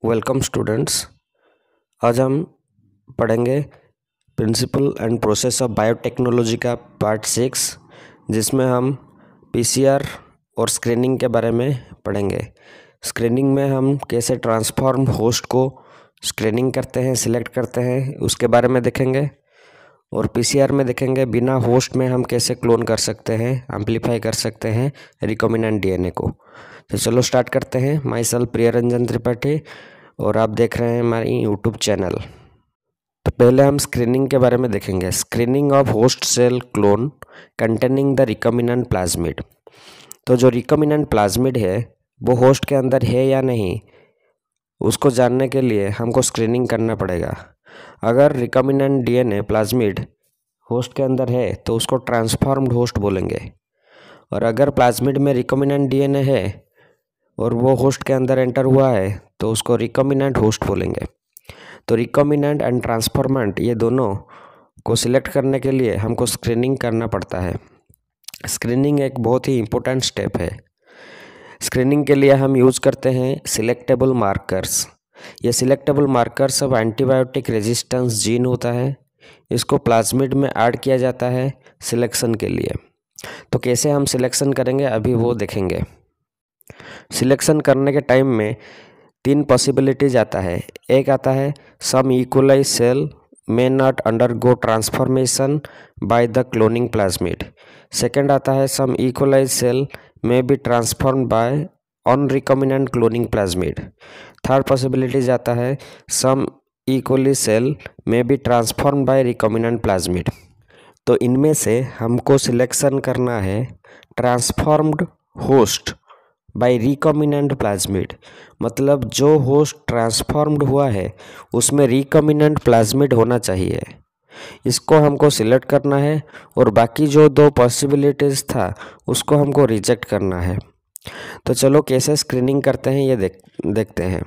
Welcome students. आज हम पढ़ेंगे principle and process of biotechnology का पार्ट 6, जिसमें हम पीसीआर और स्क्रीनिंग के बारे में पढ़ेंगे। स्क्रीनिंग में हम कैसे ट्रांसफॉर्म होस्ट को स्क्रीनिंग करते हैं, सिलेक्ट करते हैं, उसके बारे में देखेंगे। और पीसीआर में देखेंगे बिना होस्ट में हम कैसे क्लोन कर सकते हैं, एम्पलीफाई कर सकते हैं रिकॉम्बिनेंट डीएनए को। तो चलो स्टार्ट करते हैं। माई सेल्फ प्रियरंजन त्रिपाठी और आप देख रहे हैं हमारी यूट्यूब चैनल। तो पहले हम स्क्रीनिंग के बारे में देखेंगे। Screening of host cell clone containing the recombinant plasmid. तो जो रिकॉम्बिनेंट प्लाज्मिड है वो होस्ट के अंदर है या नहीं, उसको जानने के लिए हमको स्क्रीनिंग करना पड़ेगा। अगर रिकॉम्बिनेंट डीएनए प्लाज्मिड होस्ट के अंदर है तो उसको ट्रांसफॉर्म्ड होस्ट बोलेंगे। और अगर प्लाज्मिड में रिकॉम्बिनेंट डीएनए है और वो होस्ट के अंदर एंटर हुआ है तो उसको रिकॉम्बिनेंट होस्ट बोलेंगे। तो रिकॉम्बिनेंट एंड ट्रांसफॉर्मेंट ये दोनों को सिलेक्ट करने के लिए हमको स्क्रीनिंग करना पड़ता है। स्क्रीनिंग एक बहुत ही इम्पोर्टेंट स्टेप है। स्क्रीनिंग के लिए हम यूज़ करते हैं सिलेक्टेबल मार्कर्स। ये सिलेक्टेबल मार्कर्स अब एंटीबायोटिक रेजिस्टेंस जीन होता है, इसको प्लाज्मिड में ऐड किया जाता है सिलेक्शन के लिए। तो कैसे हम सिलेक्शन करेंगे अभी वो देखेंगे। सिलेक्शन करने के टाइम में 3 पॉसिबिलिटीज आता है। एक आता है some equalise cell may not undergo transformation by the cloning plasmid. Second आता है some equalized cell may be transformed by on-recombinant cloning plasmid. Third possibilities आता है some equally cell may be transformed by recombinant plasmid. तो इनमें से हमको selection करना है transformed host bye recombinant plasmid. मतलब जो होस्ट ट्रांसफॉर्म्ड हुआ है उसमें रिकॉम्बिनेंट प्लाज्मिड होना चाहिए, इसको हमको सिलेक्ट करना है। और बाकी जो 2 पॉसिबिलिटीज़ था उसको हमको रिजेक्ट करना है। तो चलो कैसे स्क्रीनिंग करते हैं ये देखते हैं।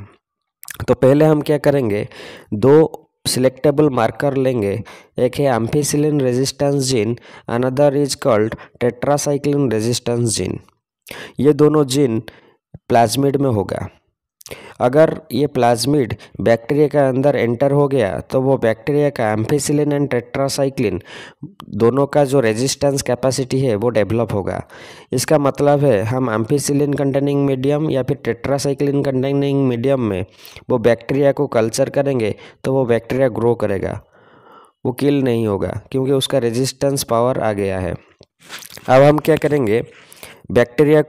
तो पहले हम क्या करेंगे, 2 सिलेक्टेबल मार्कर लेंगे। एक है ampicillin resistance gene, another is called tetracycline resistance gene. ये दोनों जीन प्लाज्मिड में होगा। अगर ये प्लाज्मिड बैक्टीरिया के अंदर एंटर हो गया तो वो बैक्टीरिया का एम्फिसिलिन एंड टेट्रासाइक्लिन दोनों का जो रेजिस्टेंस कैपेसिटी है वो डेवलप होगा। इसका मतलब है हम एम्फिसिलिन कंटेनिंग मीडियम या फिर टेट्रासाइक्लिन कंटेनिंग मीडियम में वो बैक्टीरिया को कल्चर करेंगे तो वो बैक्टीरिया ग्रो करेगा, वो किल नहीं होगा क्योंकि उसका रेजिस्टेंस पावर आ गया है। अब हम क्या करेंगे, बैक्टीरिया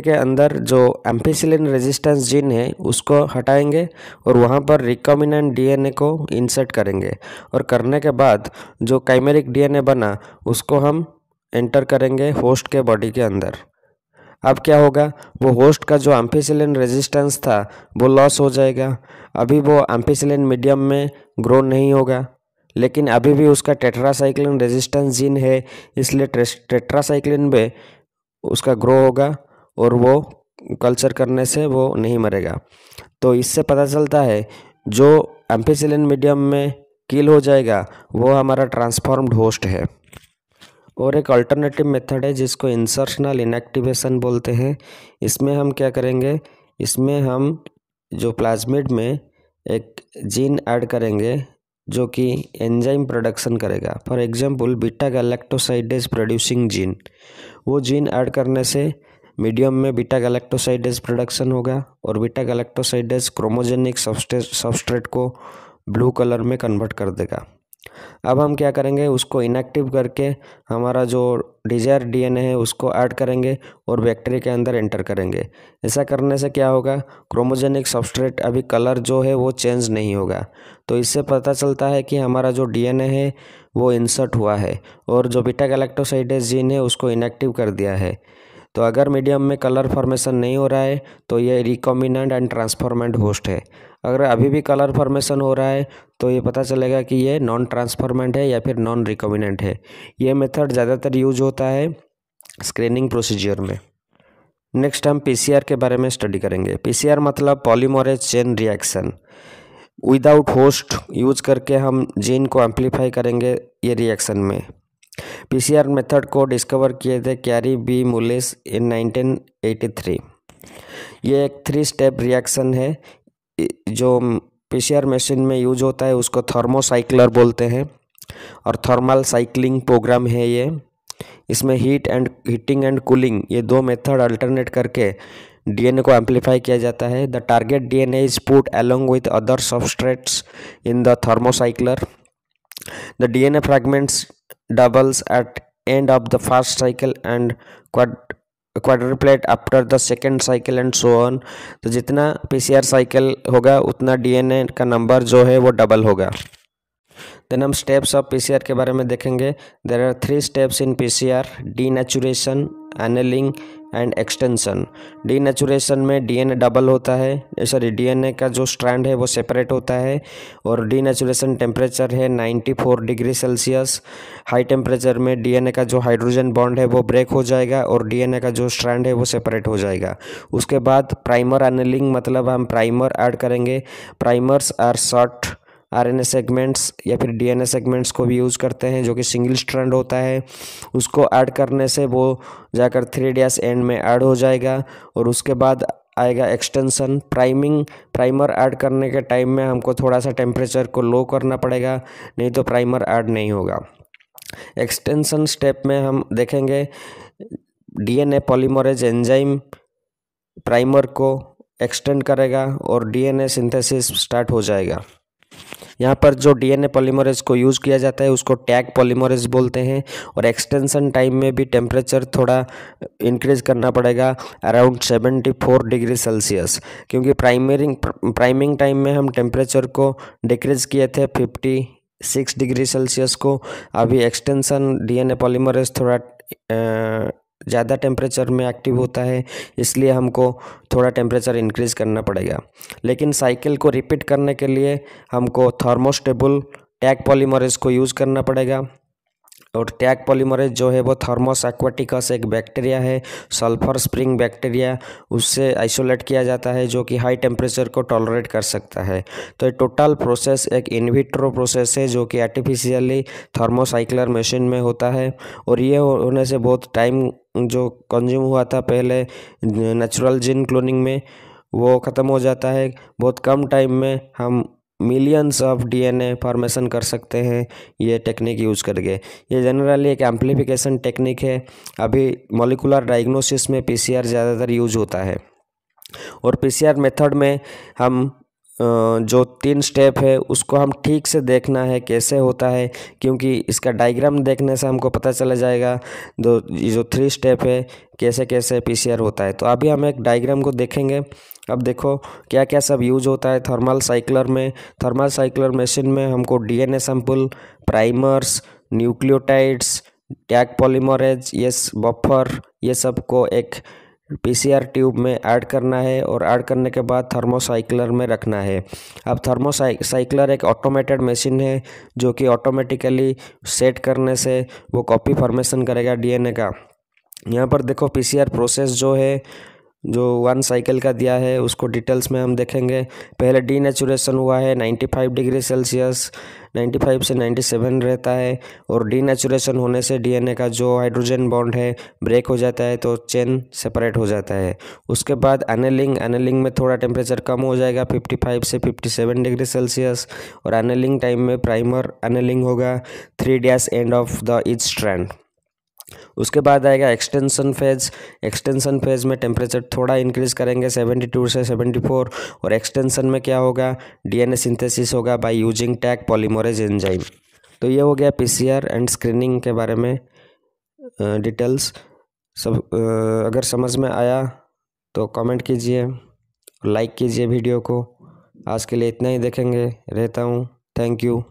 के अंदर जो एम्फिसिलिन रेजिस्टेंस जीन है उसको हटाएंगे और वहाँ पर रिकॉम्बिनेंट डीएनए को इंसर्ट करेंगे। और करने के बाद जो काइमेरिक डीएनए बना उसको हम एंटर करेंगे होस्ट के बॉडी के अंदर। अब क्या होगा, वो होस्ट का जो एम्फिसिलिन रेजिस्टेंस था वो लॉस हो जाएगा। अभी वो एम्फिसिलिन मीडियम में ग्रो नहीं होगा, लेकिन अभी भी उसका टेट्रासाइक्लिन रेजिस्टेंस जीन है, इसलिए टेट्रासाइक्लिन में उसका ग्रो होगा और वो कल्चर करने से वो नहीं मरेगा। तो इससे पता चलता है जो एम्फिसिलिन मीडियम में किल हो जाएगा वो हमारा ट्रांसफॉर्म्ड होस्ट है। और एक अल्टरनेटिव मेथड है जिसको इंसर्शनल इनएक्टिवेशन बोलते हैं। इसमें हम क्या करेंगे, इसमें हम जो प्लाज्मिड में एक जीन ऐड करेंगे जो कि एंजाइम प्रोडक्शन करेगा। For example beta galactosidase producing gene. वो जीन ऐड करने से मीडियम में बीटा गैलेक्टोसाइडेज प्रोडक्शन होगा और बीटा गैलेक्टोसाइडेज क्रोमोजेनिक सबस्ट्रेट को ब्लू कलर में कन्वर्ट कर देगा। अब हम क्या करेंगे, उसको इनएक्टिव करके हमारा जो डिजायर डीएनए है उसको ऐड करेंगे और बैक्टीरिया के अंदर एंटर करेंगे। ऐसा करने से क्या होगा, क्रोमोजेनिक सबस्ट्रेट अभी कलर जो है वो चेंज नहीं होगा। तो इससे पता चलता है कि हमारा जो डीएनए है वो इंसर्ट हुआ है और जो बीटा गैलेक्टोसाइडेज जीन है उसको इनएक्टिव कर दिया है। तो अगर मीडियम में कलर फॉर्मेशन नहीं हो रहा है तो ये रिकॉम्बिनेंट एंड ट्रांसफॉर्मेंट होस्ट है। अगर अभी भी कलर फॉर्मेशन हो रहा है तो ये पता चलेगा कि ये नॉन ट्रांसफॉर्मेंट है या फिर नॉन रिकॉम्बिनेंट है। ये मेथड ज़्यादातर यूज होता है स्क्रीनिंग प्रोसीजर में। नेक्स्ट हम पीसीआर के बारे में स्टडी करेंगे। पीसीआर मतलब polymerase chain reaction. Without host use करके हम जीन को एम्पलीफाई करेंगे ये रिएक्शन में। पीसीआर मेथड को डिस्कवर किए थे कैरी बी मुलिस इन 1983। ये एक 3 स्टेप रिएक्शन है। जो पीसीआर मशीन में यूज होता है उसको थर्मोसाइक्लर बोलते हैं और थर्मल साइक्लिंग प्रोग्राम है ये। इसमें हीटिंग एंड कूलिंग ये दो मेथड अल्टरनेट करके डीएनए को एम्पलीफाई किया जाता है। The target DNA is put along with other substrates in the thermocycler. The DNA fragments doubles at end of the first cycle and quadruplet after the second cycle and so on. तो जितना PCR cycle होगा उतना DNA का number जो है वो double होगा। Then हम स्टेप्स ऑफ पीसीआर के बारे में देखेंगे। There are 3 steps in PCR: denaturation, annealing and extension. Denaturation में डीएनए डबल होता है, सॉरी डीएनए का जो स्ट्रैंड है वो सेपरेट होता है और डीनेचुरेशन टेम्परेचर है 94 डिग्री सेल्सियस। हाई टेम्परेचर में डीएनए का जो हाइड्रोजन बॉन्ड है वो ब्रेक हो जाएगा और डीएनए का जो स्ट्रैंड है वो सेपरेट हो जाएगा। उसके बाद प्राइमर एनेलिंग, मतलब हम प्राइमर ऐड करेंगे। Primers are short RNA segments या फिर डीएनए सेगमेंट्स को भी यूज़ करते हैं जो कि सिंगल स्ट्रैंड होता है। उसको ऐड करने से वो जाकर 3' एंड में ऐड हो जाएगा और उसके बाद आएगा एक्सटेंशन। प्राइमर ऐड करने के टाइम में हमको थोड़ा सा टेम्परेचर को लो करना पड़ेगा, नहीं तो प्राइमर ऐड नहीं होगा। एक्सटेंशन स्टेप में हम देखेंगे डीएनए पॉलीमरेज एंजाइम प्राइमर को एक्सटेंड करेगा और डीएनए सिंथेसिस स्टार्ट हो जाएगा। यहाँ पर जो डीएनए पॉलीमरेज को यूज़ किया जाता है उसको टैग पॉलीमरेज बोलते हैं और एक्सटेंशन टाइम में भी टेम्परेचर थोड़ा इंक्रीज करना पड़ेगा अराउंड 74 डिग्री सेल्सियस, क्योंकि प्राइमिंग टाइम में हम टेम्परेचर को डिक्रीज किए थे 56 डिग्री सेल्सियस को। अभी एक्सटेंशन डीएनए पॉलीमरेज थोड़ा ज़्यादा टेम्परेचर में एक्टिव होता है, इसलिए हमको थोड़ा टेम्परेचर इंक्रीज़ करना पड़ेगा। लेकिन साइकिल को रिपीट करने के लिए हमको थर्मोस्टेबल टैग पॉलीमरेज को यूज़ करना पड़ेगा और टैग पॉलीमरेज जो है वो थर्मोस एक्वाटिकस एक बैक्टीरिया है, सल्फर स्प्रिंग बैक्टीरिया, उससे आइसोलेट किया जाता है जो कि हाई टेम्परेचर को टॉलरेट कर सकता है। तो ये टोटल प्रोसेस एक इन विट्रो प्रोसेस है जो कि आर्टिफिशियली थर्मोसाइक्लर मशीन में होता है और ये होने से बहुत टाइम जो कंज्यूम हुआ था पहले नेचुरल जीन क्लोनिंग में वो ख़त्म हो जाता है। बहुत कम टाइम में हम मिलियंस ऑफ डीएनए फॉर्मेशन कर सकते हैं ये टेक्निक यूज़ करके। ये जनरली एक एम्प्लीफिकेशन टेक्निक है। अभी मॉलिक्यूलर डायग्नोसिस में पीसीआर ज़्यादातर यूज होता है और पीसीआर मेथड में हम जो 3 स्टेप है उसको हम ठीक से देखना है कैसे होता है, क्योंकि इसका डायग्राम देखने से हमको पता चला जाएगा ये जो 3 स्टेप है कैसे कैसे पीसीआर होता है। तो अभी हम एक डायग्राम को देखेंगे। अब देखो क्या क्या सब यूज होता है थर्मल साइक्लर में। थर्मल साइक्लर मशीन में हमको DNA sample, primers, nucleotides, tag polymerase, buffer, ये सब को एक पीसीआर ट्यूब में ऐड करना है और ऐड करने के बाद थर्मोसाइक्लर में रखना है। अब थर्मोसाइक्लर एक ऑटोमेटेड मशीन है जो कि ऑटोमेटिकली सेट करने से वो कॉपी फॉर्मेशन करेगा डीएनए का। यहाँ पर देखो पीसीआर प्रोसेस जो है जो 1 साइकिल का दिया है उसको डिटेल्स में हम देखेंगे। पहले डीनेचुरेशन हुआ है 95 डिग्री सेल्सियस, 95 से 97 रहता है और डीनेचुरेशन होने से डीएनए का जो हाइड्रोजन बॉन्ड है ब्रेक हो जाता है तो चेन सेपरेट हो जाता है। उसके बाद एनेलिंग में थोड़ा टेम्परेचर कम हो जाएगा 55 से 57 डिग्री सेल्सियस और एनेलिंग टाइम में प्राइमर एनेलिंग होगा 3' and of the each strand. उसके बाद आएगा एक्सटेंशन फेज में टेम्परेचर थोड़ा इंक्रीज करेंगे 72 से 74 और एक्सटेंशन में क्या होगा डीएनए सिंथेसिस होगा by using tag polymerase enzyme. तो ये हो गया पीसीआर एंड स्क्रीनिंग के बारे में डिटेल्स सब। अगर समझ में आया तो कमेंट कीजिए, लाइक कीजिए वीडियो को। आज के लिए इतना ही, देखेंगे रहता हूँ। Thank you.